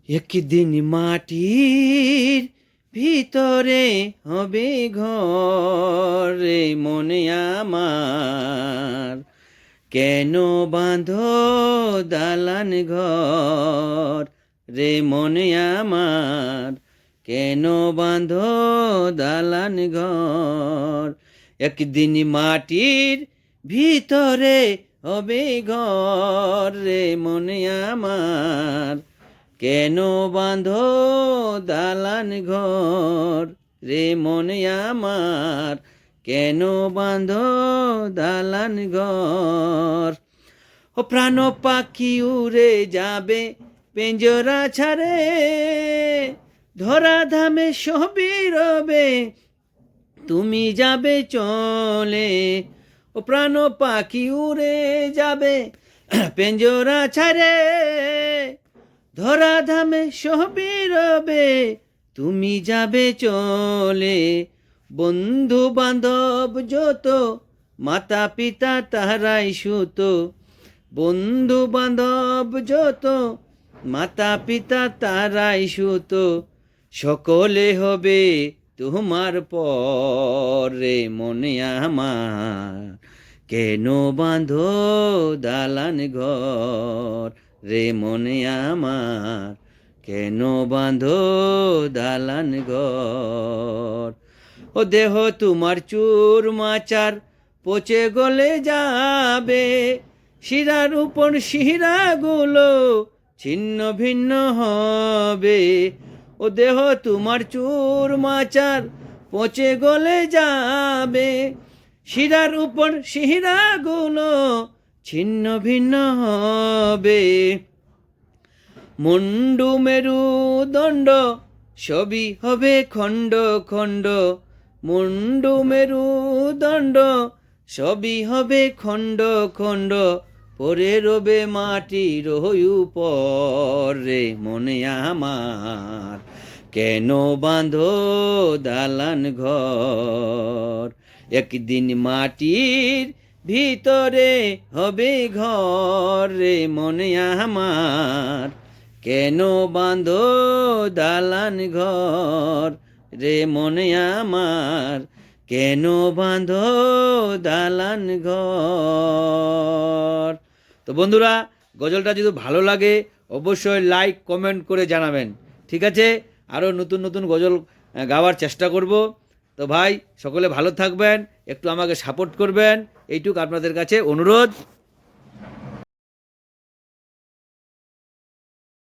একদিন মাটির ভিতরে হবে ঘর রে মনে আমার, কেন বাঁধো দালান ঘর রে মনে আমার, কেন বাঁধো দালান ঘর। একদিন মাটির ভিতরে হবে ঘর রে মনে আমার, কেন বাঁধো দালান ঘর রে মনে আমার, কেন বাঁধো দালান ঘর। ও প্রাণ পাখি উড়ে যাবে পেঞ্জরা ছাড়ে, ধরা ধামে সবই রবে তুমি যাবে চলে। ও প্রাণ পাখি উড়ে যাবে পেঞ্জরা ছাড়ে, ধরা ধামে সবই রবে তুমি যাবে চলে। বন্ধু বান্ধব যত মাতা পিতা তাহারাই সুত, বন্ধু বান্ধব যত মাতা পিতা তাহারাই সুত, সকলে হবে তোমার পর রে মনে আমার, কেন বাঁধো দালান ঘর রে মনে আমার, কেন বাঁধো দালান ঘর। ও দেহ তোমার চুর মাচার পচে গলে যাবে, শিরার উপর শিরাগুলো ছিন্ন ভিন্ন হবে। ও দেহ তোমার চুর মাচার পচে গলে যাবে, শিরার উপর শিরাগুলো ছিন্ন ভিন্ন হবে। মুন্ডু মেরুদণ্ড সবই হবে খণ্ড খণ্ড, মুন্ডু মেরুদণ্ড সবই হবে খণ্ড খণ্ড, পরে রবে মাটির উপর রে মনে আমার, কেন বাঁধো দালান ঘর। একদিন মাটির ভিতরে হবে ঘর রে মনে আমার, কেন বাঁধো দালান ঘর রে মনে আমার, কেন বাঁধো দালান ঘর। তো বন্ধুরা, গজলটা যদি ভালো লাগে অবশ্যই লাইক কমেন্ট করে জানাবেন, ঠিক আছে? আরও নতুন নতুন গজল গাওয়ার চেষ্টা করব। তো ভাই সকলে ভালো থাকবেন, একটু আমাকে সাপোর্ট করবেন, এইটুকু আপনাদের কাছে অনুরোধ।